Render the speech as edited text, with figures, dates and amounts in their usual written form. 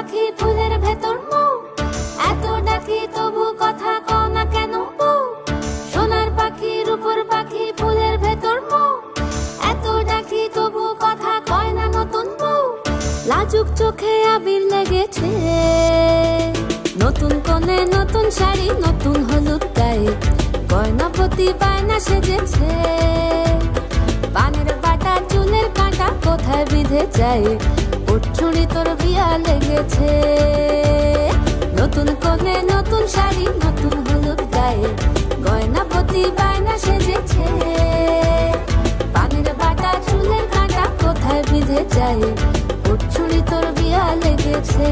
পাখি ফুলের ভেতর মৌ, এত ডাকি তবু কথা কও না কেন বউ। সোনার পাখি রূপোর পাখি ফুলের ভেতর মৌ, এত ডাকি তবু কথা কয় না নতুন বউ। লাজুক চোখে আবির লেগেছে, নতুন কোণে নতুন শাড়ি নতুন হলুদ গায়ে, গয়নাপতি বায়না সেজেছে। পানের বাটা চুলের কাঁটা কোথায় বিঁধে যায়, উঠছুড়ি তোর বিয়া লেগেছে। নতুন কোণে নতুন শাড়ি নতুন হলুদ গায়ে, গয়নাপতি বায়না সেজেছে। পানের বাটা চুলের কাঁটা কোথায় বিঁধে যায়, উঠছুড়ি তোর বিয়া লেগেছে।